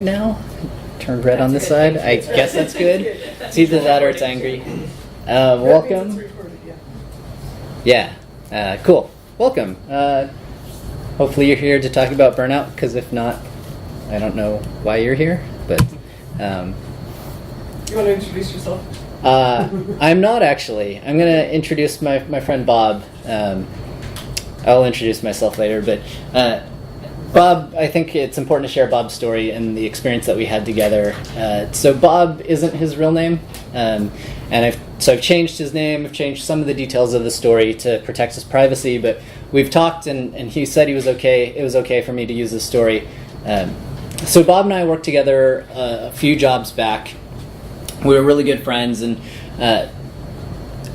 Now turned red on this side. I guess that's good. It's either that or it's angry. Welcome. Yeah, cool. Welcome. Hopefully you're here to talk about burnout, because if not, I don't know why you're here. But you want to introduce yourself? I'm not actually. I'm going to introduce my friend Bob. I'll introduce myself later, but Bob, I think it's important to share Bob's story and the experience that we had together. So Bob isn't his real name, and I've changed his name. I've changed some of the details of the story to protect his privacy. But we've talked, and he said he was okay. It was okay for me to use his story. So Bob and I worked together a few jobs back. We were really good friends, and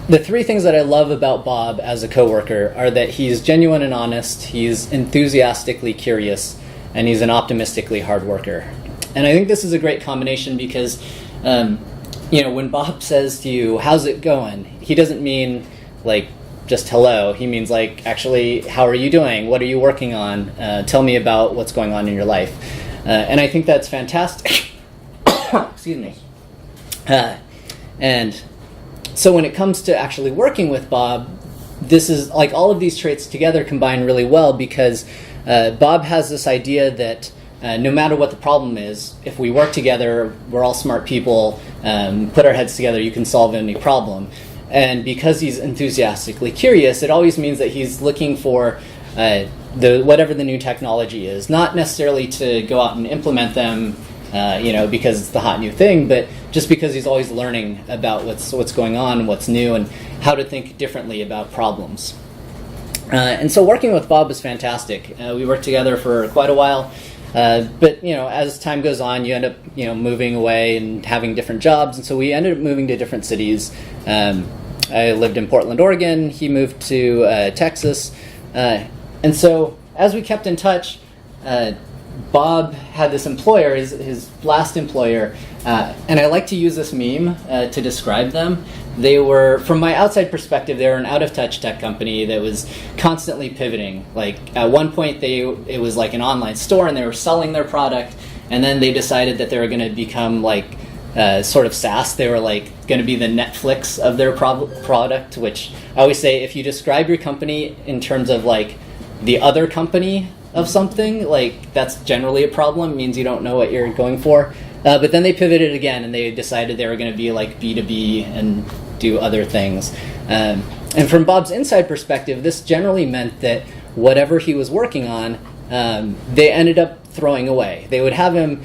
the three things that I love about Bob as a coworker are that he's genuine and honest, he's enthusiastically curious, and he's an optimistically hard worker. And I think this is a great combination because, when Bob says to you, "How's it going?" he doesn't mean like just hello. He means like, actually, how are you doing? What are you working on? Tell me about what's going on in your life. And I think that's fantastic. Excuse me. And so when it comes to actually working with Bob, this is like all of these traits together combine really well because Bob has this idea that no matter what the problem is, if we work together, we're all smart people, put our heads together, you can solve any problem. And because he's enthusiastically curious, it always means that he's looking for whatever the new technology is, not necessarily to go out and implement them because it's the hot new thing, but just because he's always learning about what's going on and what's new and how to think differently about problems. And so working with Bob was fantastic. We worked together for quite a while, but as time goes on, you end up moving away and having different jobs, and so we ended up moving to different cities. I lived in Portland, Oregon. He moved to Texas, and so as we kept in touch, Bob had this employer, his last employer, and I like to use this meme to describe them. They were, from my outside perspective, they were an out-of-touch tech company that was constantly pivoting. Like at one point, it was like an online store, and they were selling their product, and then they decided that they were going to become like sort of SaaS. They were like going to be the Netflix of their product, which I always say, if you describe your company in terms of like the other company of something, like that's generally a problem. It means you don't know what you're going for. But then they pivoted again, and they decided they were going to be like B2B and do other things. And from Bob's inside perspective, this generally meant that whatever he was working on, they ended up throwing away. They would have him,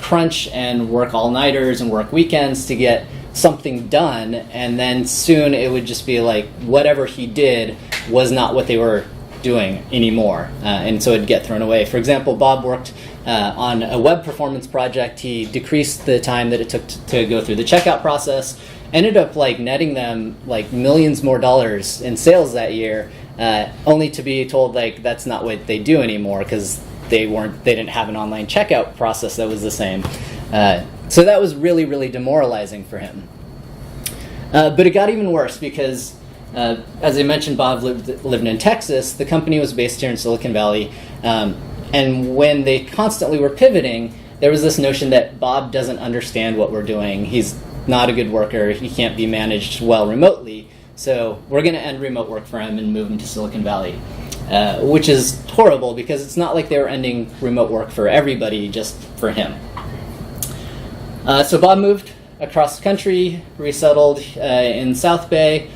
crunch and work all-nighters and work weekends to get something done, and then soon it would just be like whatever he did was not what they were doing anymore, and so it'd get thrown away. For example, Bob worked on a web performance project. He decreased the time that it took to go through the checkout process, ended up like netting them like millions more dollars in sales that year, only to be told like that's not what they do anymore because they didn't have an online checkout process that was the same. So that was really, really demoralizing for him. But it got even worse because as I mentioned, Bob lived in Texas. The company was based here in Silicon Valley. And when they constantly were pivoting, there was this notion that Bob doesn't understand what we're doing. He's not a good worker. He can't be managed well remotely. So we're going to end remote work for him and move him to Silicon Valley, which is horrible because it's not like they were ending remote work for everybody, just for him. So Bob moved across the country, resettled in South Bay.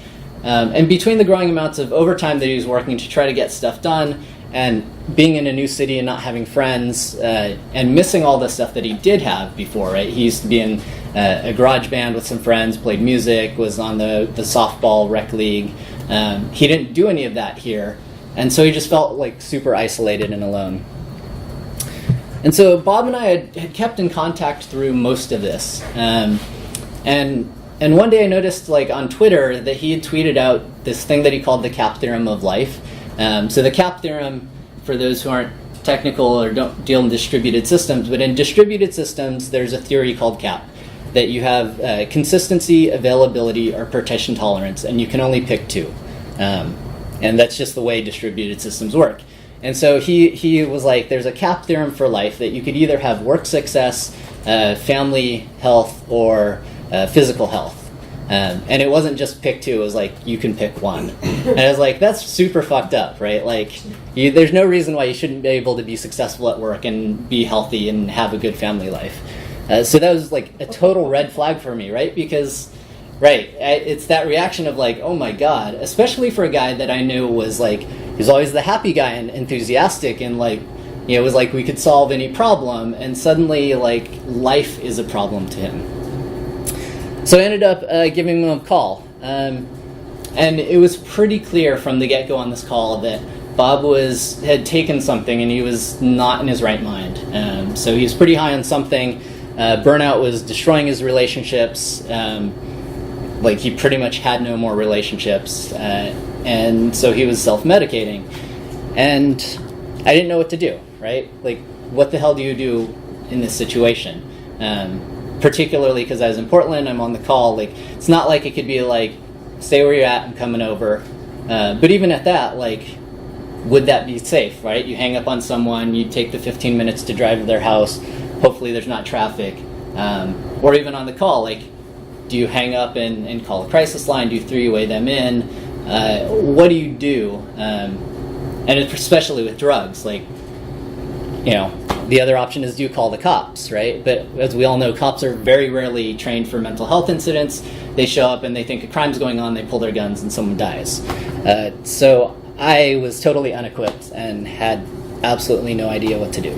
And between the growing amounts of overtime that he was working to try to get stuff done and being in a new city and not having friends and missing all the stuff that he did have before, right? He used to be in a garage band with some friends, played music, was on the softball rec league. He didn't do any of that here. And so he just felt like super isolated and alone. And so Bob and I had kept in contact through most of this. And one day I noticed like on Twitter that he had tweeted out this thing that he called the CAP theorem of life. So the CAP theorem, for those who aren't technical or don't deal in distributed systems, but in distributed systems there's a theory called CAP, that you have consistency, availability, or partition tolerance, and you can only pick two. And that's just the way distributed systems work. And so he was like, there's a cap theorem for life that you could either have work success, family health, or physical health. And it wasn't just pick two, it was like, you can pick one. And I was like, that's super fucked up, right? Like, there's no reason why you shouldn't be able to be successful at work and be healthy and have a good family life. So that was like a total red flag for me, right? Because, it's that reaction of like, oh my God, especially for a guy that I knew was like, he was always the happy guy and enthusiastic and like, it was like we could solve any problem, and suddenly like life is a problem to him. So I ended up giving him a call, and it was pretty clear from the get-go on this call that Bob had taken something and he was not in his right mind. So he was pretty high on something. Burnout was destroying his relationships. Like he pretty much had no more relationships, and so he was self-medicating. And I didn't know what to do, right? Like, what the hell do you do in this situation? Particularly because I was in Portland, I'm on the call. Like, it's not like it could be like, stay where you're at, I'm coming over. But even at that, like, would that be safe, right? You hang up on someone, you take the 15 minutes to drive to their house, hopefully there's not traffic. Or even on the call, like, do you hang up and call a crisis line? Do you three-way them in? What do you do? And especially with drugs, like, the other option is do you call the cops, right? But as we all know, cops are very rarely trained for mental health incidents. They show up and they think a crime's going on, they pull their guns and someone dies. So I was totally unequipped and had absolutely no idea what to do.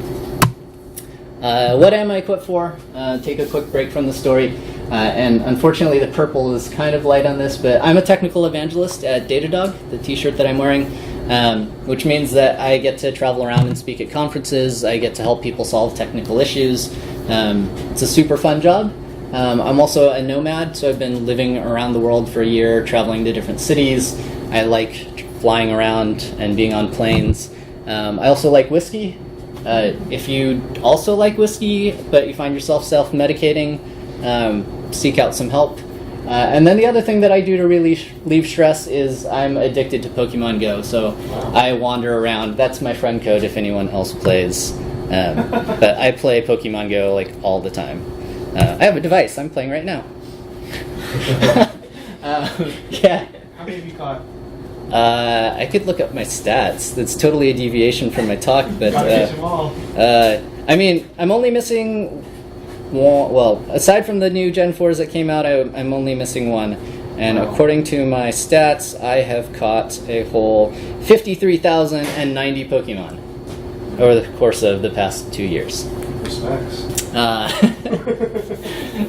What am I equipped for? Take a quick break from the story. And unfortunately the purple is kind of light on this, but I'm a technical evangelist at Datadog, the t-shirt that I'm wearing. Which means that I get to travel around and speak at conferences. I get to help people solve technical issues. It's a super fun job. I'm also a nomad, so I've been living around the world for a year, traveling to different cities. I like flying around and being on planes. I also like whiskey. If you also like whiskey, but you find yourself self-medicating, seek out some help. And then the other thing that I do to relieve stress is I'm addicted to Pokemon Go, so I wander around. That's my friend code if anyone else plays. But I play Pokemon Go like all the time. I have a device I'm playing right now. Yeah. How many have you caught? I could look up my stats. That's totally a deviation from my talk, but Gotta catch them all. I mean, I'm only missing. Well, aside from the new Gen 4s that came out, I'm only missing one. And according to my stats, I have caught a whole 53,090 Pokemon over the course of the past 2 years. Respects.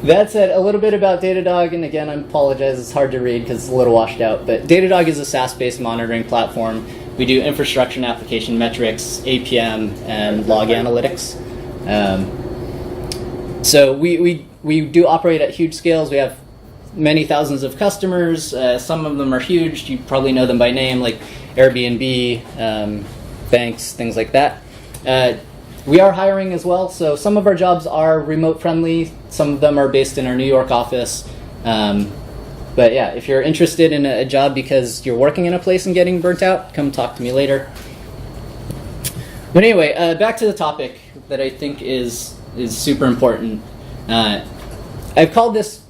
That said, a little bit about Datadog, and again, I apologize, it's hard to read because it's a little washed out, but Datadog is a SaaS-based monitoring platform. We do infrastructure and application metrics, APM, and log analytics. So we do operate at huge scales. We have many thousands of customers. Some of them are huge. You probably know them by name, like Airbnb, banks, things like that. We are hiring as well. So some of our jobs are remote friendly. Some of them are based in our New York office. But yeah, if you're interested in a job because you're working in a place and getting burnt out, come talk to me later. But anyway, back to the topic that I think is super important. I've called this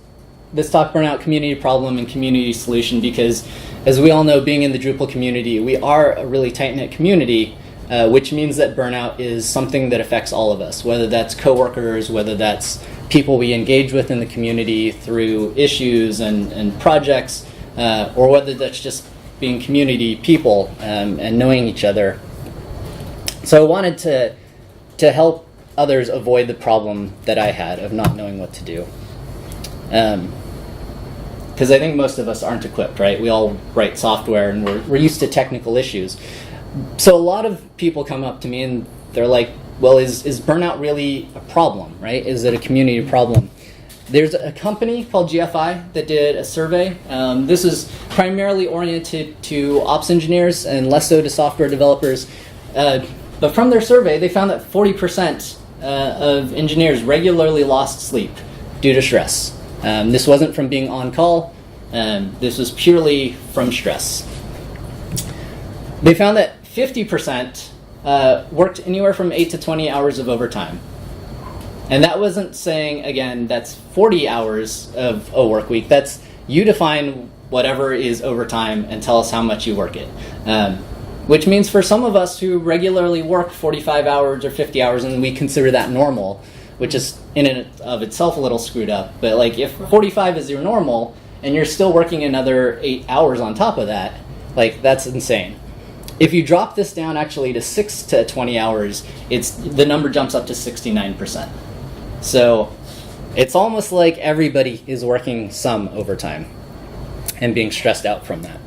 talk Burnout Community Problem and Community Solution because, as we all know, being in the Drupal community, we are a really tight-knit community, which means that burnout is something that affects all of us, whether that's coworkers, whether that's people we engage with in the community through issues and projects, or whether that's just being community people and knowing each other. So I wanted to help others avoid the problem that I had of not knowing what to do. Because I think most of us aren't equipped, right? We all write software and we're used to technical issues. So a lot of people come up to me and they're like, well, is burnout really a problem, right? Is it a community problem? There's a company called GFI that did a survey. This is primarily oriented to ops engineers and less so to software developers. But from their survey, they found that 40% of engineers regularly lost sleep due to stress. This wasn't from being on call. This was purely from stress. They found that 50% worked anywhere from 8 to 20 hours of overtime. And that wasn't saying, again, that's 40 hours of a work week. That's you define whatever is overtime and tell us how much you work it. Which means for some of us who regularly work 45 hours or 50 hours and we consider that normal, which is in and of itself a little screwed up, but like if 45 is your normal and you're still working another 8 hours on top of that, like that's insane. If you drop this down actually to 6 to 20 hours, the number jumps up to 69%. So it's almost like everybody is working some overtime and being stressed out from that.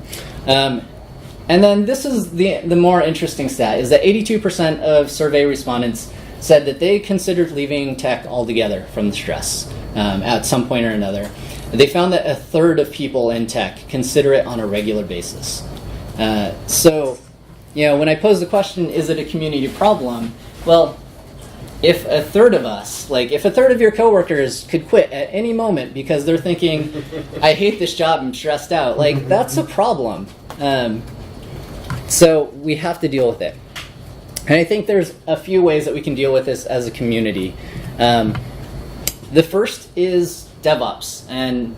And then this is the more interesting stat, is that 82% of survey respondents said that they considered leaving tech altogether from the stress at some point or another. They found that a third of people in tech consider it on a regular basis. So, when I pose the question, is it a community problem? Well, if a third of us, if a third of your coworkers could quit at any moment because they're thinking, I hate this job, I'm stressed out, that's a problem. So we have to deal with it. And I think there's a few ways that we can deal with this as a community. The first is DevOps. And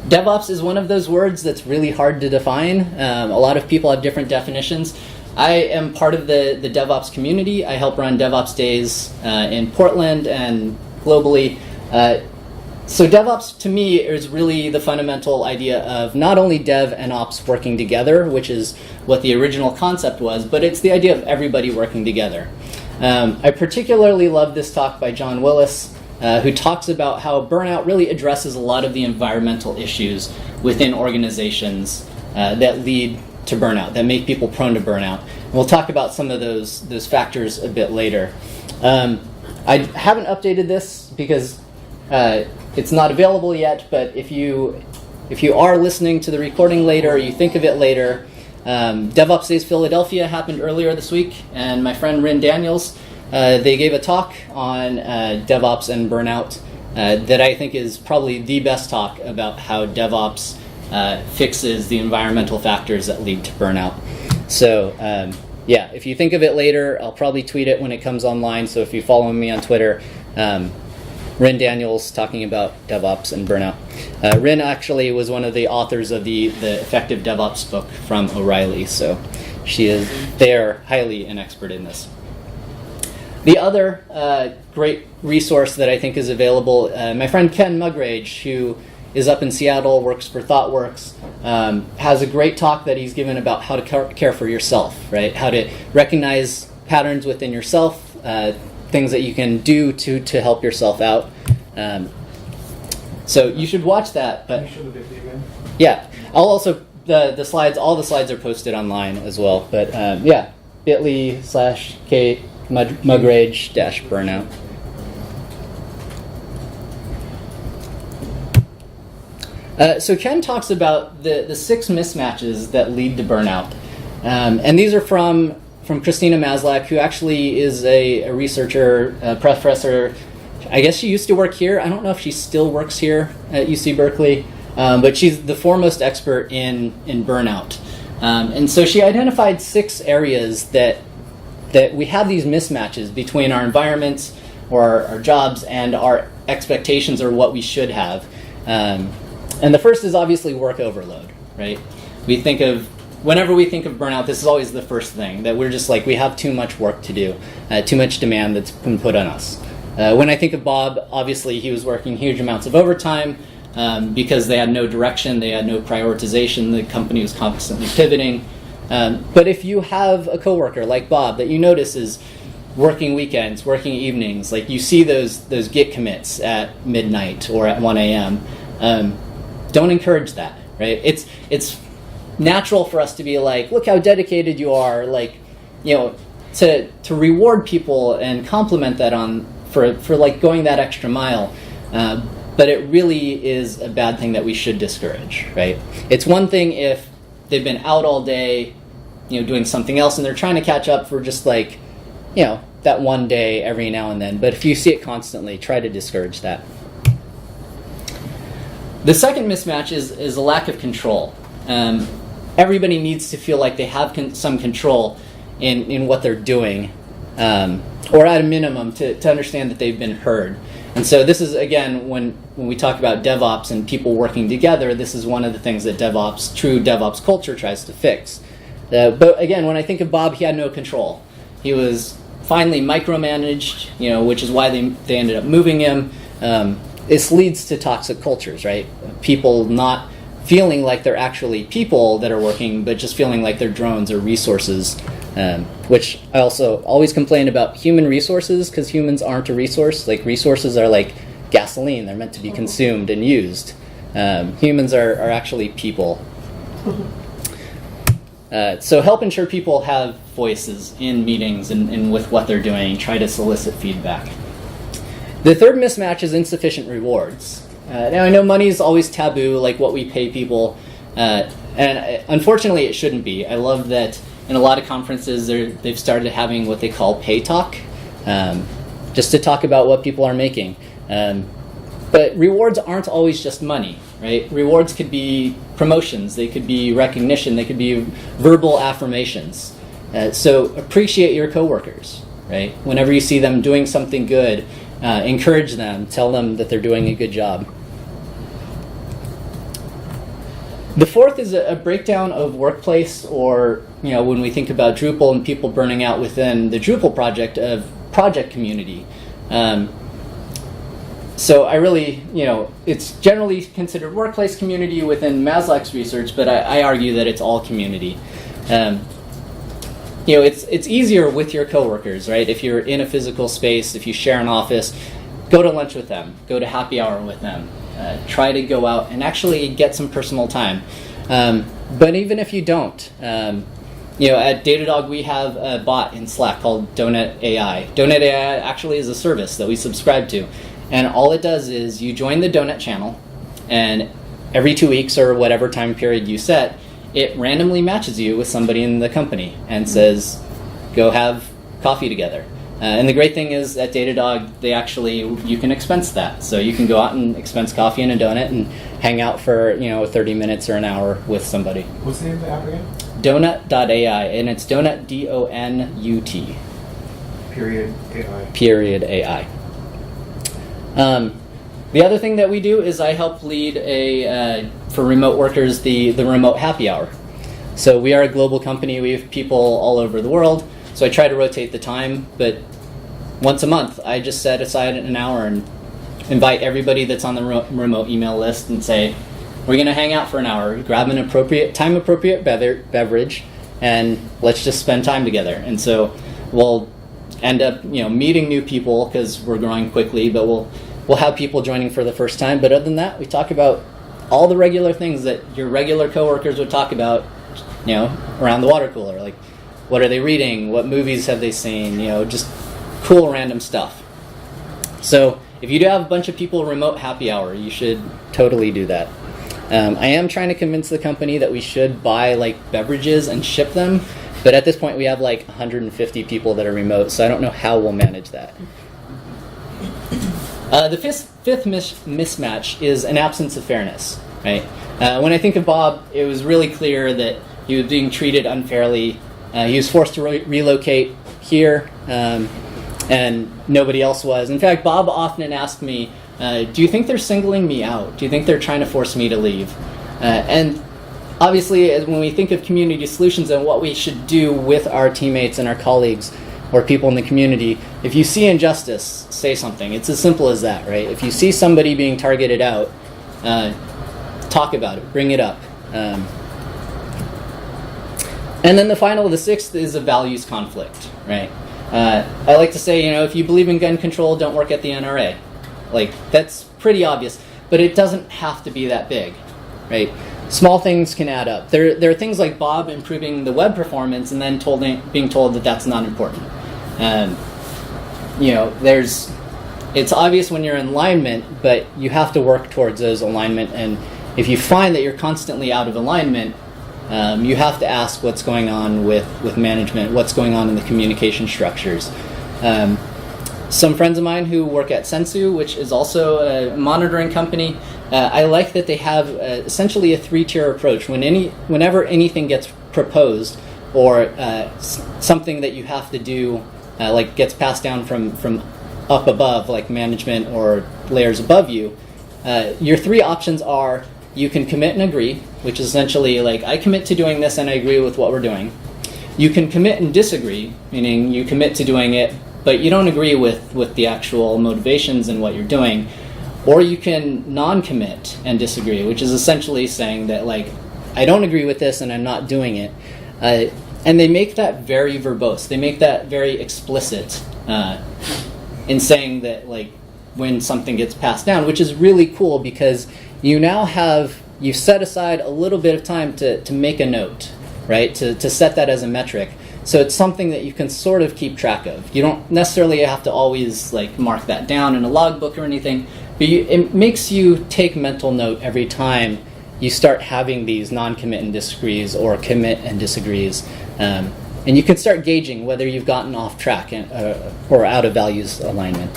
DevOps is one of those words that's really hard to define. A lot of people have different definitions. I am part of the DevOps community. I help run DevOps days in Portland and globally. So DevOps, to me, is really the fundamental idea of not only dev and ops working together, which is what the original concept was, but it's the idea of everybody working together. I particularly love this talk by John Willis, who talks about how burnout really addresses a lot of the environmental issues within organizations that lead to burnout, that make people prone to burnout. And we'll talk about some of those factors a bit later. I haven't updated this because it's not available yet, but if you are listening to the recording later or you think of it later, DevOps Days Philadelphia happened earlier this week, and my friend Rin Daniels, they gave a talk on DevOps and burnout that I think is probably the best talk about how DevOps fixes the environmental factors that lead to burnout. So if you think of it later, I'll probably tweet it when it comes online, so if you follow me on Twitter, Rin Daniels talking about DevOps and burnout. Rin actually was one of the authors of the Effective DevOps book from O'Reilly, so they are highly an expert in this. The other great resource that I think is available, my friend Ken Mugrage, who is up in Seattle, works for ThoughtWorks, has a great talk that he's given about how to care for yourself, right? How to recognize patterns within yourself, things that you can do to help yourself out. So you should watch that. But yeah, I'll also the slides. All the slides are posted online as well. But bit.ly/K Mugrage-burnout. So Ken talks about the 6 mismatches that lead to burnout, and these are from Christina Maslach, who actually is a researcher, a professor. I guess she used to work here. I don't know if she still works here at UC Berkeley, but she's the foremost expert in burnout. And so she identified 6 areas that we have these mismatches between our environments or our jobs and our expectations or what we should have. And the first is obviously work overload, right? Whenever we think of burnout, this is always the first thing, that we're just we have too much work to do, too much demand that's been put on us. When I think of Bob, obviously he was working huge amounts of overtime because they had no direction, they had no prioritization, the company was constantly pivoting. But if you have a coworker like Bob that you notice is working weekends, working evenings, you see those Git commits at midnight or at 1 a.m., don't encourage that, right? It's natural for us to be look how dedicated you are, to reward people and compliment that for going that extra mile. But it really is a bad thing that we should discourage, right? It's one thing if they've been out all day, doing something else, and they're trying to catch up for just that one day every now and then. But if you see it constantly, try to discourage that. The second mismatch is a lack of control. Everybody needs to feel like they have some control in what they're doing, or at a minimum to understand that they've been heard. And so this is, again, when we talk about DevOps and people working together, this is one of the things that true DevOps culture tries to fix. But again, when I think of Bob, he had no control. He was finally micromanaged, which is why they ended up moving him. This leads to toxic cultures, right? People not feeling like they're actually people that are working, but just feeling like they're drones or resources, which I also always complain about human resources, because humans aren't a resource. Like, resources are like gasoline. They're meant to be consumed and used. Humans are actually people. So help ensure people have voices in meetings and with what they're doing. Try to solicit feedback. The third mismatch is insufficient rewards. Now, I know money is always taboo, like what we pay people, and unfortunately it shouldn't be. I love that in a lot of conferences they've started having what they call pay talk, just to talk about what people are making. But rewards aren't always just money, right? Rewards could be promotions, they could be recognition, they could be verbal affirmations. So appreciate your coworkers, right? Whenever you see them doing something good, encourage them, tell them that they're doing a good job. The fourth is a breakdown of workplace, or when we think about Drupal and people burning out within the Drupal project, of project community. So I really, it's generally considered workplace community within Maslach's research, but I argue that it's all community. It's easier with your coworkers, right? If you're in a physical space, if you share an office, go to lunch with them, go to happy hour with them. Try to go out and actually get some personal time. But even if you don't, at Datadog we have a bot in Slack called Donut AI. Donut AI actually is a service that we subscribe to. And all it does is you join the Donut channel, and every 2 weeks or whatever time period you set, it randomly matches you with somebody in the company and says, go have coffee together. And the great thing is at Datadog, you can expense that. So you can go out and expense coffee and a donut and hang out for 30 minutes or an hour with somebody. What's the name of the app again? Donut.ai, and it's Donut, DONUT. Period AI. The other thing that we do is I help lead for remote workers the remote happy hour. So we are a global company. We have people all over the world. So I try to rotate the time, but once a month I just set aside an hour and invite everybody that's on the remote email list and say, we're going to hang out for an hour, grab an time-appropriate beverage, and let's just spend time together. And so we'll end up meeting new people because we're growing quickly, but we'll have people joining for the first time. But other than that, we talk about all the regular things that your regular coworkers would talk about, around the water cooler, like what are they reading, what movies have they seen, just cool random stuff. So if you do have a bunch of people remote happy hour, you should totally do that. I am trying to convince the company that we should buy beverages and ship them, but at this point we have 150 people that are remote, so I don't know how we'll manage that. The fifth mismatch is an absence of fairness, right? When I think of Bob, it was really clear that he was being treated unfairly. He was forced to relocate here, and nobody else was. In fact, Bob often asked me, do you think they're singling me out? Do you think they're trying to force me to leave? And obviously, when we think of community solutions and what we should do with our teammates and our colleagues or people in the community, if you see injustice, say something. It's as simple as that, right? If you see somebody being targeted out, talk about it, bring it up. And then the sixth is a values conflict, right? I like to say, if you believe in gun control, don't work at the NRA. That's pretty obvious, but it doesn't have to be that big, right? Small things can add up. There are things like Bob improving the web performance and then being told that that's not important. It's obvious when you're in alignment, but you have to work towards those alignment. And if you find that you're constantly out of alignment, you have to ask what's going on with management, what's going on in the communication structures. Some friends of mine who work at Sensu, which is also a monitoring company, I like that they have essentially a 3-tier approach. Whenever anything gets proposed, or something that you have to do, like gets passed down from up above, like management or layers above you, your three options are: you can commit and agree, which is essentially like, I commit to doing this and I agree with what we're doing. You can commit and disagree, meaning you commit to doing it, but you don't agree with the actual motivations and what you're doing. Or you can non-commit and disagree, which is essentially saying that, like, I don't agree with this and I'm not doing it. And they make that very verbose. They make that very explicit in saying that, like, when something gets passed down, which is really cool because you set aside a little bit of time to make a note, right? To set that as a metric. So it's something that you can sort of keep track of. You don't necessarily have to always like mark that down in a logbook or anything, but it makes you take mental note every time you start having these non-commit and disagrees or commit and disagrees. And you can start gauging whether you've gotten off track or out of values alignment.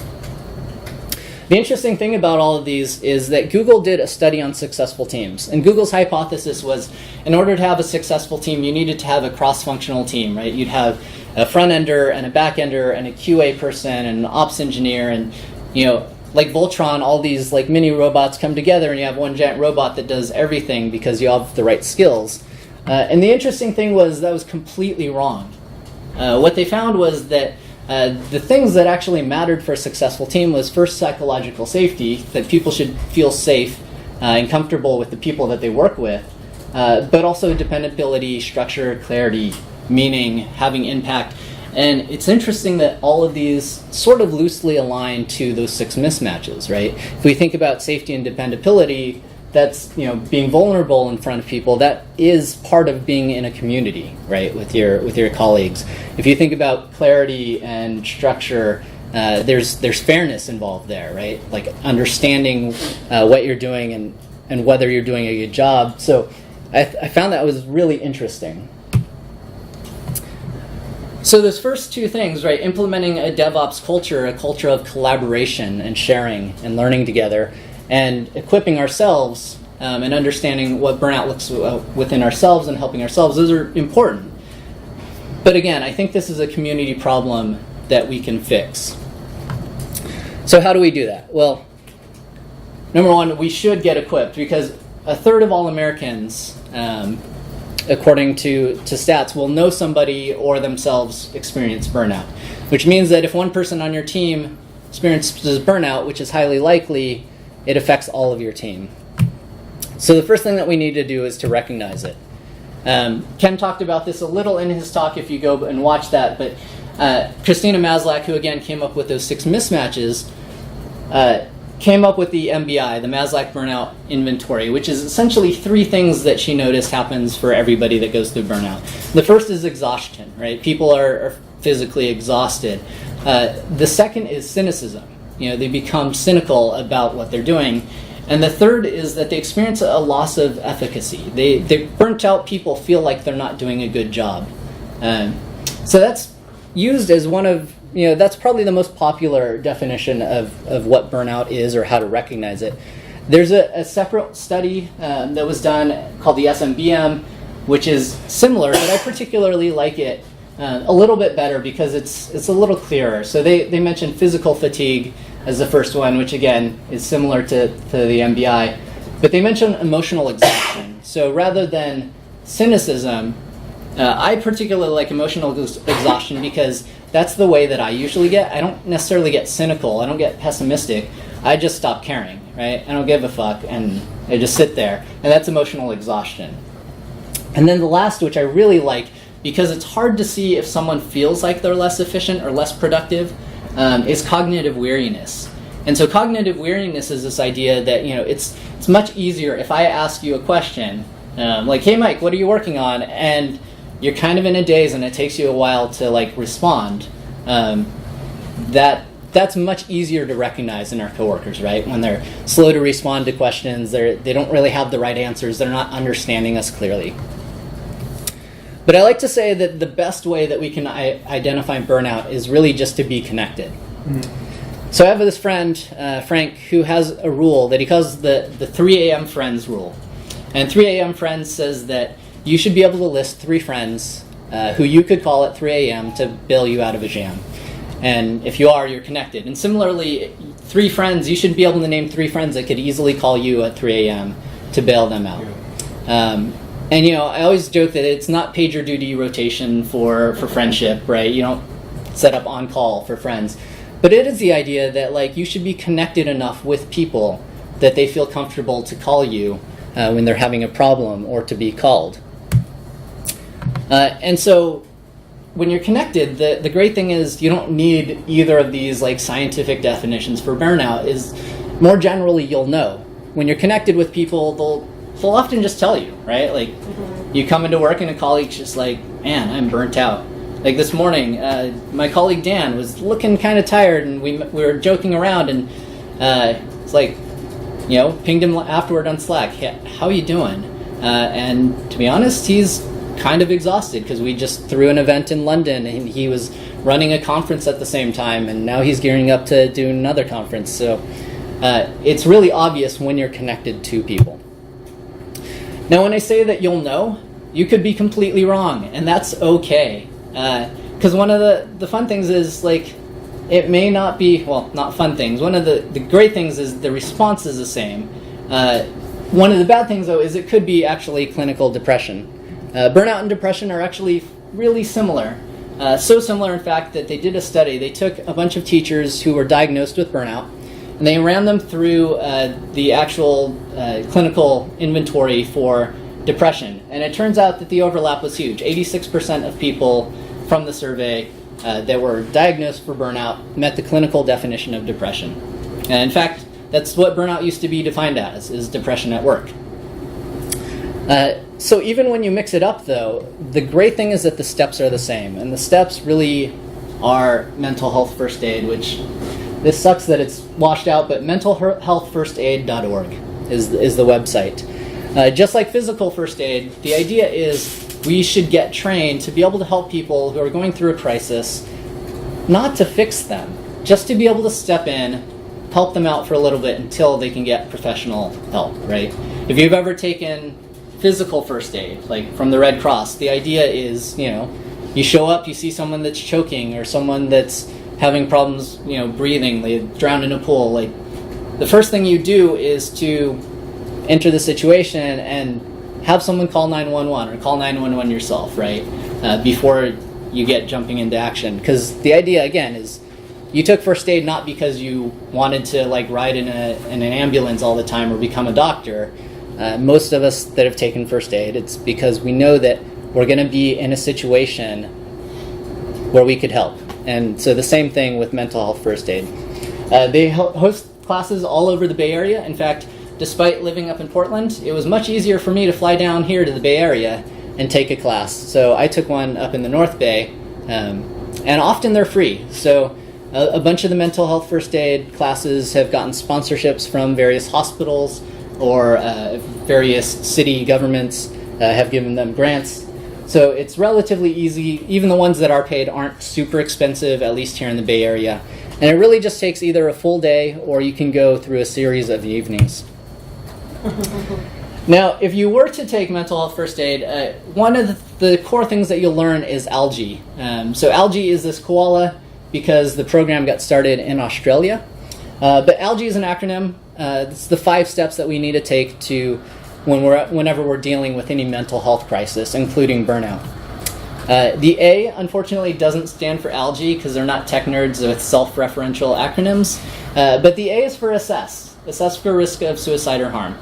The interesting thing about all of these is that Google did a study on successful teams. And Google's hypothesis was, in order to have a successful team, you needed to have a cross-functional team, right? You'd have a front-ender and a back-ender and a QA person and an ops engineer, and, you know, like Voltron, all these like mini robots come together and you have one giant robot that does everything because you have the right skills. And the interesting thing was that was completely wrong. What they found was that the things that actually mattered for a successful team was first psychological safety, that people should feel safe and comfortable with the people that they work with, but also dependability, structure, clarity, meaning, having impact. And it's interesting that all of these sort of loosely align to those 6 mismatches, right? If we think about safety and dependability, that's, you know, being vulnerable in front of people. That is part of being in a community, right, with your colleagues. If you think about clarity and structure, there's fairness involved there, right? Like understanding what you're doing and whether you're doing a good job. So I found that was really interesting. So those first two things, right, implementing a DevOps culture, a culture of collaboration and sharing and learning together, and equipping ourselves and understanding what burnout looks within ourselves and helping ourselves, those are important. But again, I think this is a community problem that we can fix. So how do we do that? Well, number one, we should get equipped, because a third of all Americans, according to stats, will know somebody or themselves experience burnout, which means that if one person on your team experiences burnout, which is highly likely, it affects all of your team. So the first thing that we need to do is to recognize it. Ken talked about this a little in his talk if you go and watch that, but Christina Maslach, who again came up with those 6 mismatches, came up with the MBI, the Maslach Burnout Inventory, which is essentially 3 things that she noticed happens for everybody that goes through burnout. The first is exhaustion, right? People are physically exhausted. The second is cynicism. You know, they become cynical about what they're doing. And the third is that they experience a loss of efficacy. They burnt out people feel like they're not doing a good job. So that's used as one of, you know, that's probably the most popular definition of what burnout is or how to recognize it. There's a separate study that was done called the SMBM, which is similar, but I particularly like it a little bit better because it's a little clearer. So they mentioned physical fatigue as the first one, which again is similar to the MBI. But they mentioned emotional exhaustion. So rather than cynicism, I particularly like emotional exhaustion because that's the way that I usually get. I don't necessarily get cynical. I don't get pessimistic. I just stop caring, right? I don't give a fuck, and I just sit there. And that's emotional exhaustion. And then the last, which I really like, because it's hard to see if someone feels like they're less efficient or less productive, is cognitive weariness. And so cognitive weariness is this idea that, you know, it's much easier if I ask you a question, like, hey Mike, what are you working on? And you're kind of in a daze and it takes you a while to like respond. That's much easier to recognize in our coworkers, right? When they're slow to respond to questions, they don't really have the right answers, they're not understanding us clearly. But I like to say that the best way that we can identify burnout is really just to be connected. Mm-hmm. So I have this friend, Frank, who has a rule that he calls the 3 a.m. friends rule. And 3 a.m. friends says that you should be able to list 3 friends who you could call at 3 a.m. to bail you out of a jam. And if you are, you're connected. And similarly, 3 friends, you should be able to name 3 friends that could easily call you at 3 a.m. to bail them out. And I always joke that it's not PagerDuty rotation for friendship, right? You don't set up on-call for friends. But it is the idea that like you should be connected enough with people that they feel comfortable to call you when they're having a problem or to be called. And so when you're connected, the great thing is you don't need either of these like scientific definitions for burnout. Is more generally you'll know. When you're connected with people, they'll often just tell you, right? Like you come into work and a colleague's just like, man, I'm burnt out. Like this morning, my colleague Dan was looking kind of tired, and we were joking around, and it's like, pinged him afterward on Slack. How are you doing? And to be honest, he's kind of exhausted because we just threw an event in London, and he was running a conference at the same time, and now he's gearing up to do another conference. So it's really obvious when you're connected to people. Now, when I say that you'll know, you could be completely wrong, and that's okay. Because one of the fun things is, like, it may not be, well, not fun things. One of the great things is the response is the same. One of the bad things, though, is it could be actually clinical depression. Burnout and depression are actually really similar. So similar, in fact, that they did a study. They took a bunch of teachers who were diagnosed with burnout, and they ran them through the actual clinical inventory for depression. And it turns out that the overlap was huge. 86% of people from the survey that were diagnosed for burnout met the clinical definition of depression. And in fact, that's what burnout used to be defined as, is depression at work. So even when you mix it up, though, the great thing is that the steps are the same. And the steps really are mental health first aid, which this sucks that it's washed out, but mentalhealthfirstaid.org is the website. Just like physical first aid, the idea is we should get trained to be able to help people who are going through a crisis, not to fix them, just to be able to step in, help them out for a little bit until they can get professional help, right? If you've ever taken physical first aid, like from the Red Cross, the idea is, you show up, you see someone that's choking or someone that's having problems, breathing, they drowned in a pool. Like, the first thing you do is to enter the situation and have someone call 911 or call 911 yourself, right? Before you get jumping into action. Because the idea, again, is you took first aid not because you wanted to ride in an ambulance all the time or become a doctor. Most of us that have taken first aid, it's because we know that we're going to be in a situation where we could help. And so the same thing with mental health first aid. They host classes all over the Bay Area. In fact, despite living up in Portland, it was much easier for me to fly down here to the Bay Area and take a class. So I took one up in the North Bay, and often they're free. So a bunch of the mental health first aid classes have gotten sponsorships from various hospitals, or various city governments have given them grants. So it's relatively easy. Even the ones that are paid aren't super expensive, at least here in the Bay Area. And it really just takes either a full day or you can go through a series of evenings. Now, if you were to take mental health first aid, one of the core things that you'll learn is ALGEE. So ALGEE is this koala because the program got started in Australia. But ALGEE is an acronym. It's the 5 steps that we need to take to whenever we're dealing with any mental health crisis, including burnout. The A, unfortunately, doesn't stand for ALGEE because they're not tech nerds with self-referential acronyms. But the A is for assess. Assess for risk of suicide or harm.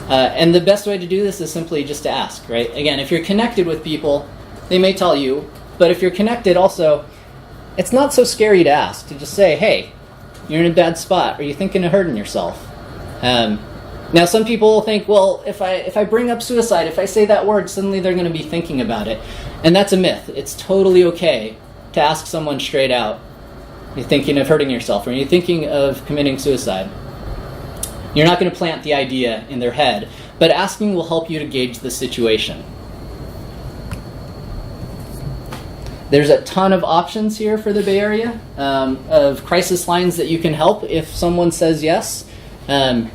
And the best way to do this is simply just to ask, right? Again, if you're connected with people, they may tell you. But if you're connected also, it's not so scary to ask, to just say, hey, you're in a bad spot. Are you thinking of hurting yourself? Now, some people think, well, if I bring up suicide, if I say that word, suddenly they're going to be thinking about it. And that's a myth. It's totally okay to ask someone straight out, you're thinking of hurting yourself, or you're thinking of committing suicide. You're not going to plant the idea in their head, but asking will help you to gauge the situation. There's a ton of options here for the Bay Area of crisis lines that you can help if someone says yes. But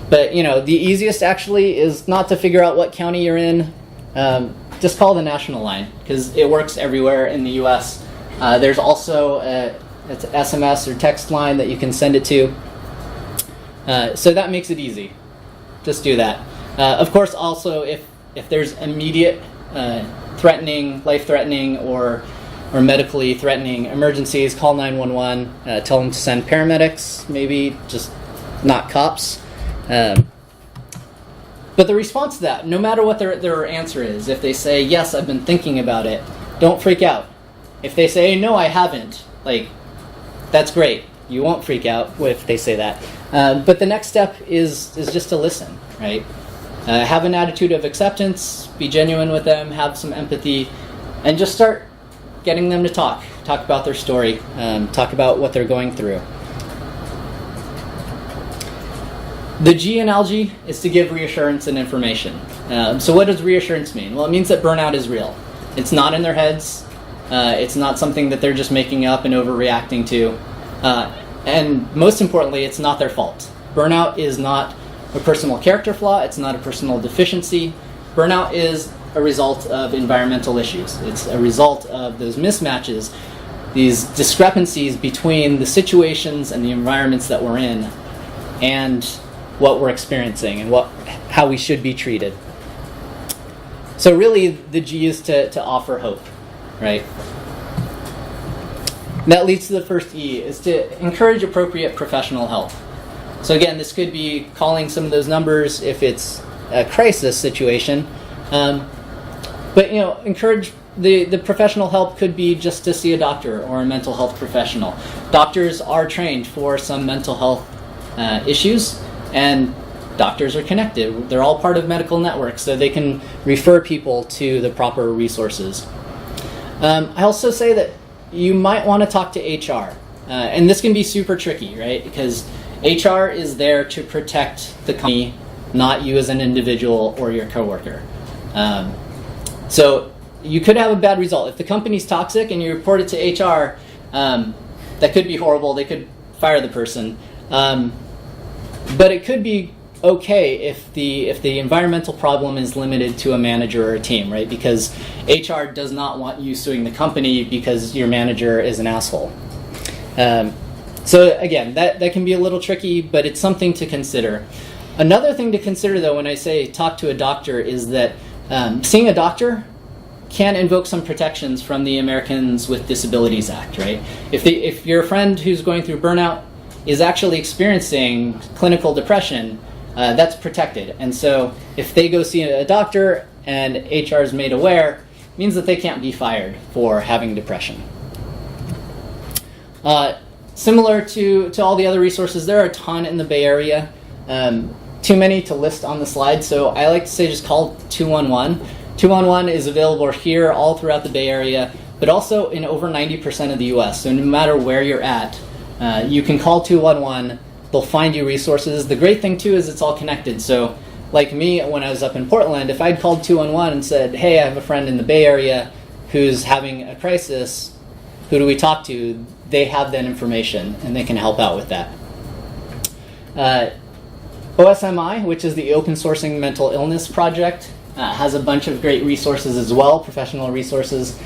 the easiest actually is not to figure out what county you're in, to just call the national line because it works everywhere in the U.S. There's also it's an SMS or text line that you can send it to. So that makes it easy. Just do that. Of course, also if there's immediate threatening, life-threatening, or medically threatening emergencies, call 911. Tell them to send paramedics, maybe just not cops. But the response to that, no matter what their answer is, if they say, yes, I've been thinking about it, don't freak out. If they say, no, I haven't, that's great. You won't freak out if they say that. But the next step is just to listen, right? Have an attitude of acceptance, be genuine with them, have some empathy, and just start getting them to talk about their story, talk about what they're going through. The G in ALGEE is to give reassurance and information. So what does reassurance mean? Well, it means that burnout is real. It's not in their heads. It's not something that they're just making up and overreacting to. And most importantly, it's not their fault. Burnout is not a personal character flaw. It's not a personal deficiency. Burnout is a result of environmental issues. It's a result of those mismatches, these discrepancies between the situations and the environments that we're in and what we're experiencing and how we should be treated. So really, the G is to offer hope, right? And that leads to the first E, is to encourage appropriate professional help. So again, this could be calling some of those numbers if it's a crisis situation. But encourage the professional help could be just to see a doctor or a mental health professional. Doctors are trained for some mental health issues, and doctors are connected. They're all part of medical networks, so they can refer people to the proper resources. I also say that you might want to talk to HR. And this can be super tricky, right? Because HR is there to protect the company, not you as an individual or your coworker. So you could have a bad result. If the company's toxic and you report it to HR, that could be horrible. They could fire the person. But it could be okay if the environmental problem is limited to a manager or a team, right? Because HR does not want you suing the company because your manager is an asshole. So again, that can be a little tricky, but it's something to consider. Another thing to consider, though, when I say talk to a doctor, is that seeing a doctor can invoke some protections from the Americans with Disabilities Act, right? If your friend who's going through burnout is actually experiencing clinical depression, that's protected. And so if they go see a doctor and HR is made aware, it means that they can't be fired for having depression. Similar to all the other resources, there are a ton in the Bay Area. Too many to list on the slide, so I like to say just call 211. 211 is available here all throughout the Bay Area, but also in over 90% of the US. So no matter where you're at, you can call 211. They'll find you resources. The great thing, too, is it's all connected. So like me, when I was up in Portland, if I'd called 211 and said, hey, I have a friend in the Bay Area who's having a crisis, who do we talk to? They have that information, and they can help out with that. OSMI, which is the Open Sourcing Mental Illness Project, has a bunch of great resources as well, professional resources.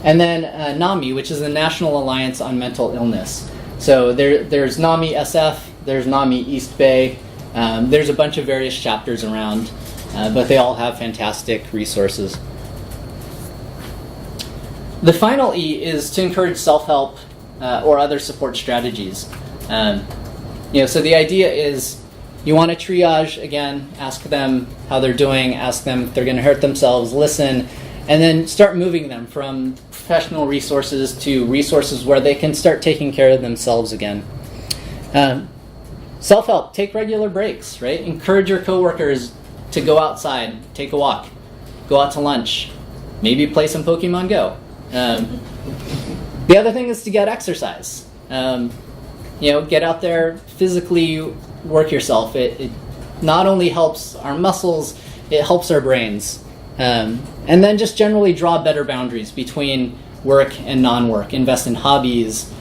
And then NAMI, which is the National Alliance on Mental Illness. So there's NAMI SF, there's NAMI East Bay. There's a bunch of various chapters around, but they all have fantastic resources. The final E is to encourage self-help or other support strategies. So the idea is you want to triage, again, ask them how they're doing, ask them if they're going to hurt themselves, listen, and then start moving them from professional resources to resources where they can start taking care of themselves again. Self-help, take regular breaks, right? Encourage your coworkers to go outside, take a walk, go out to lunch, maybe play some Pokemon Go. The other thing is to get exercise. Get out there, physically work yourself. It not only helps our muscles, it helps our brains. And then just generally draw better boundaries between work and non-work. Invest in hobbies,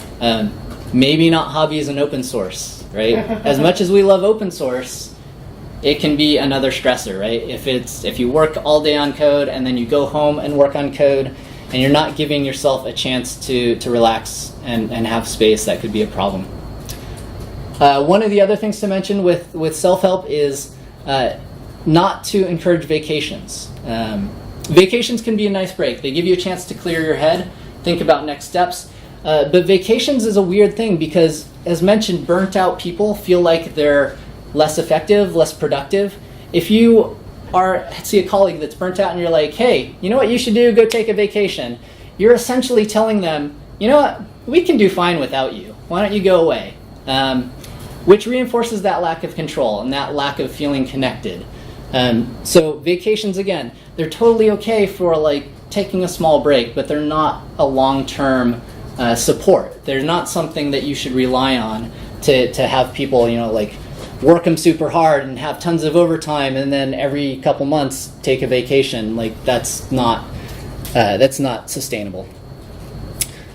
maybe not hobbies in open source, right? As much as we love open source, it can be another stressor, right? If you work all day on code and then you go home and work on code and you're not giving yourself a chance to relax and have space, that could be a problem. One of the other things to mention with self-help is not to encourage vacations. Vacations can be a nice break. They give you a chance to clear your head, think about next steps. But vacations is a weird thing because, as mentioned, burnt out people feel like they're less effective, less productive. If you see a colleague that's burnt out and you're like, hey, you know what you should do? Go take a vacation. You're essentially telling them, you know what, we can do fine without you. Why don't you go away? Which reinforces that lack of control and that lack of feeling connected. So vacations, again, they're totally okay for like taking a small break, but they're not a long-term support. They're not something that you should rely on to have people, like work them super hard and have tons of overtime and then every couple months take a vacation. Like that's not sustainable.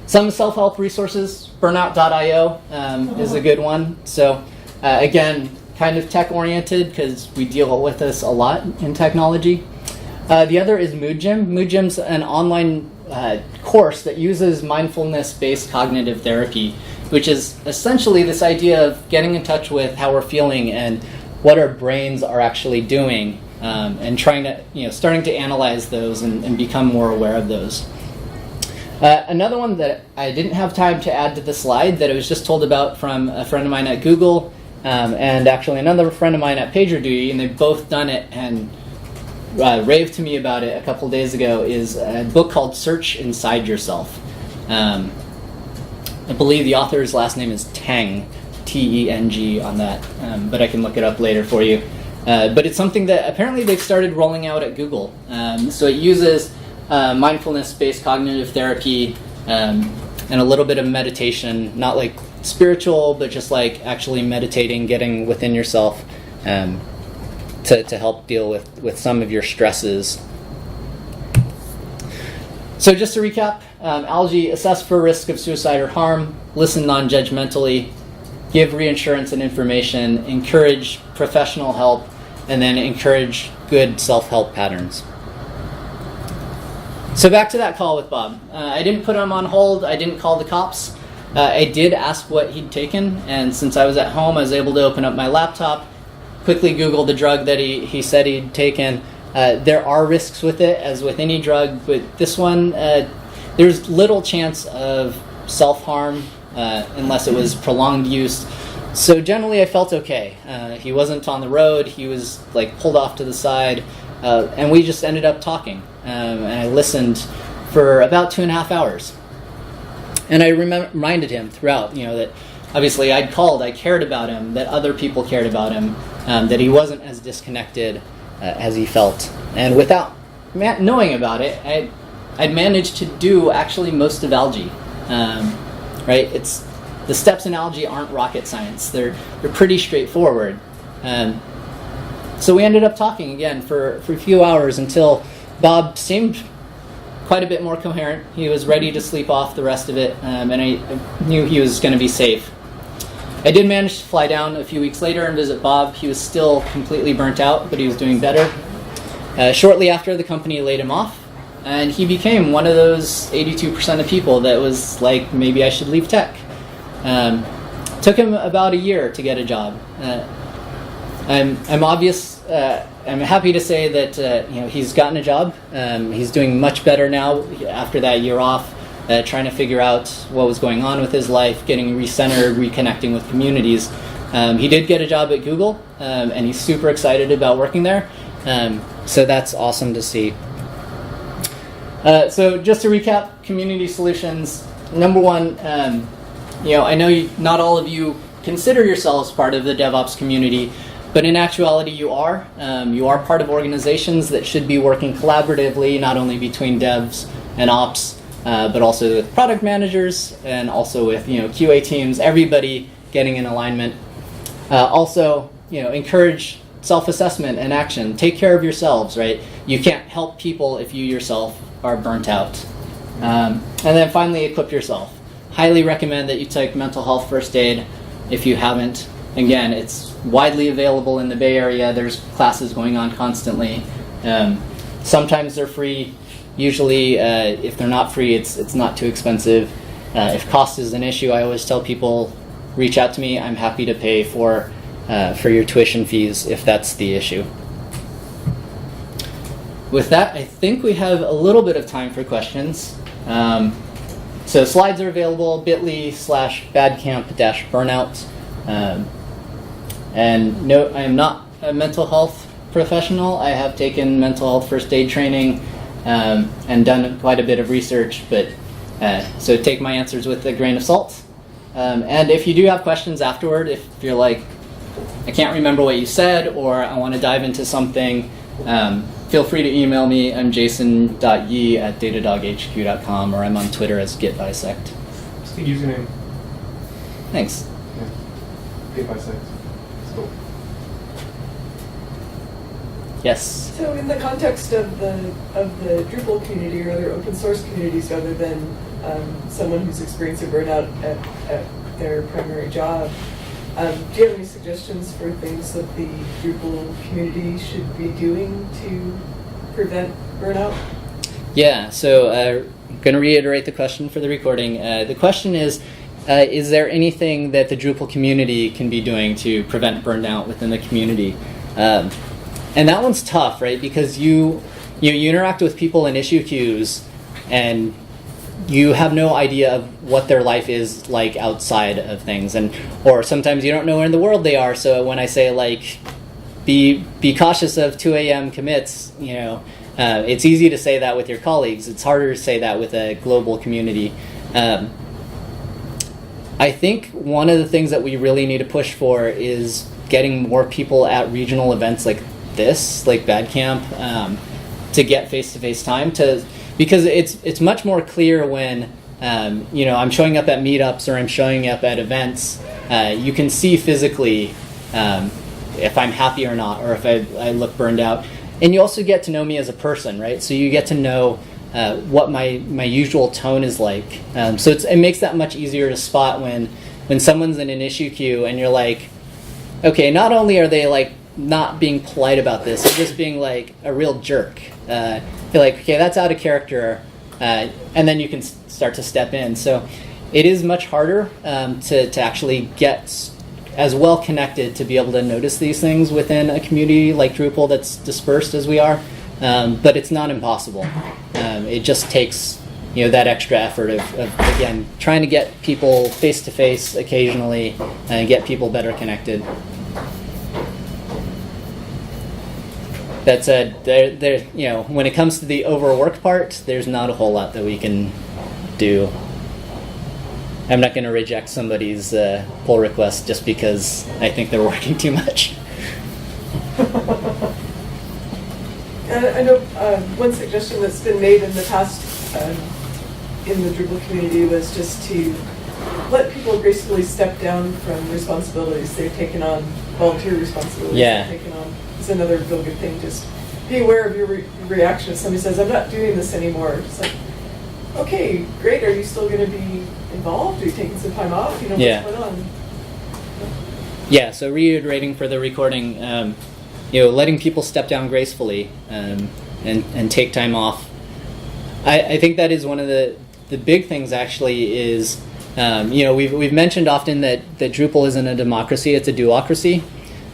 Some self-help resources, burnout.io is a good one. So again, kind of tech-oriented because we deal with this a lot in technology. The other is Mood Gym. Mood Gym's an online course that uses mindfulness-based cognitive therapy, which is essentially this idea of getting in touch with how we're feeling and what our brains are actually doing, and trying to, starting to analyze those and become more aware of those. Another one that I didn't have time to add to the slide that I was just told about from a friend of mine at Google, and actually another friend of mine at PagerDuty, and they've both done it and raved to me about it a couple days ago, is a book called Search Inside Yourself. I believe the author's last name is Teng, T-E-N-G on that, but I can look it up later for you. But it's something that apparently they've started rolling out at Google. So it uses mindfulness-based cognitive therapy and a little bit of meditation, not like spiritual, but just like actually meditating, getting within yourself to help deal with some of your stresses. So just to recap, ALGEE: assess for risk of suicide or harm, listen non-judgmentally, give reassurance and information, encourage professional help, and then encourage good self-help patterns. So back to that call with Bob. I didn't put him on hold. I didn't call the cops. I did ask what he'd taken, and since I was at home, I was able to open up my laptop, quickly Google the drug that he said he'd taken. There are risks with it, as with any drug, but this one, there's little chance of self-harm unless it was prolonged use. So generally I felt okay. He wasn't on the road, he was like pulled off to the side, and we just ended up talking. And I listened for about 2.5 hours. And I reminded him throughout, that obviously I'd called, I cared about him, that other people cared about him, that he wasn't as disconnected as he felt. And without knowing about it, I'd managed to do actually most of ALGEE. Right? The steps in ALGEE aren't rocket science. They're pretty straightforward. So we ended up talking again for a few hours until Bob seemed quite a bit more coherent. He was ready to sleep off the rest of it, and I knew he was going to be safe. I did manage to fly down a few weeks later and visit Bob. He was still completely burnt out, but he was doing better. Shortly after, the company laid him off, and he became one of those 82% of people that was like, maybe I should leave tech. Took him about a year to get a job. I'm happy to say that he's gotten a job. He's doing much better now after that year off, trying to figure out what was going on with his life, getting recentered, reconnecting with communities. He did get a job at Google, and he's super excited about working there. So that's awesome to see. So just to recap, community solutions. Number one, I know not all of you consider yourselves part of the DevOps community, but in actuality you are. You are part of organizations that should be working collaboratively, not only between devs and ops, but also with product managers and also with QA teams, everybody getting in alignment. Also, encourage self-assessment and action. Take care of yourselves, right? You can't help people if you yourself are burnt out. And then finally, equip yourself. Highly recommend that you take mental health first aid if you haven't. again, it's widely available in the Bay Area. There's classes going on constantly. Sometimes they're free. Usually, if they're not free, it's not too expensive. If cost is an issue, I always tell people, reach out to me. I'm happy to pay for your tuition fees if that's the issue. With that, I think we have a little bit of time for questions. So slides are available, bit.ly/badcamp-burnout. And note, I am not a mental health professional. I have taken mental health first aid training and done quite a bit of research, but so take my answers with a grain of salt. And if you do have questions afterward, if you're like, I can't remember what you said, or I want to dive into something, feel free to email me. I'm jason.yee@datadoghq.com, or I'm on Twitter as getbisect. What's the username? Thanks. Yeah. Getbisect. Cool. Yes. So in the context of the Drupal community or other open source communities, rather than someone who's experiencing burnout at their primary job, do you have any suggestions for things that the Drupal community should be doing to prevent burnout? Yeah, so I'm going to reiterate the question for the recording. The question is there anything that the Drupal community can be doing to prevent burnout within the community? And that one's tough, right? Because you interact with people in issue queues, and you have no idea of what their life is like outside of things, or sometimes you don't know where in the world they are. So when I say like, be cautious of 2 a.m. commits, it's easy to say that with your colleagues. It's harder to say that with a global community. I think one of the things that we really need to push for is getting more people at regional events like this, like BadCamp, to get face-to-face time, because it's much more clear when I'm showing up at meetups or I'm showing up at events. You can see physically if I'm happy or not, or if I look burned out. And you also get to know me as a person, right? So you get to know what my usual tone is like. So it makes that much easier to spot when someone's in an issue queue and you're like, okay, not only are they like not being polite about this, they're just being like a real jerk. You're like, okay, that's out of character, and then you can start to step in. So it is much harder to actually get as well connected to be able to notice these things within a community like Drupal that's dispersed as we are, but it's not impossible. It just takes that extra effort of again trying to get people face to face occasionally and get people better connected. That said, when it comes to the overwork part, there's not a whole lot that we can do. I'm not going to reject somebody's pull request just because I think they're working too much. I know one suggestion that's been made in the past in the Drupal community was just to let people gracefully step down from responsibilities they've taken on, volunteer responsibilities they've taken on. It's another real good thing. Just be aware of your reaction if somebody says, I'm not doing this anymore. It's like, okay, great. Are you still going to be involved? Are you taking some time off? What's going on? Yeah, so reiterating for the recording, letting people step down gracefully and take time off. I think that is one of the big things actually is, we've mentioned often that Drupal isn't a democracy, it's a duocracy.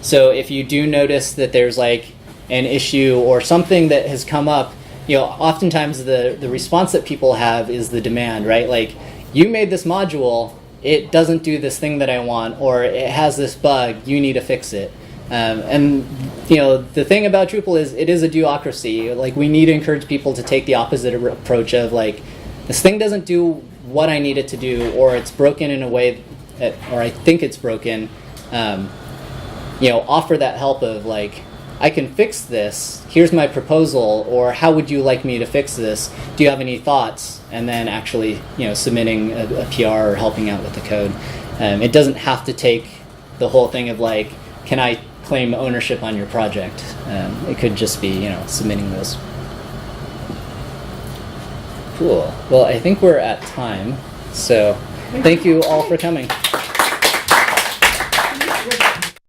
So if you do notice that there's like an issue or something that has come up, oftentimes the response that people have is the demand, right? Like, you made this module, it doesn't do this thing that I want, or it has this bug, you need to fix it. And the thing about Drupal is it is a duocracy. Like, we need to encourage people to take the opposite approach of like, this thing doesn't do what I need it to do, or it's broken in a way that, or I think it's broken. Offer that help of like, I can fix this, here's my proposal, or how would you like me to fix this? Do you have any thoughts? And then actually, submitting a PR or helping out with the code. It doesn't have to take the whole thing of like, can I claim ownership on your project? It could just be, submitting those. Cool. Well, I think we're at time, so thank you all for coming.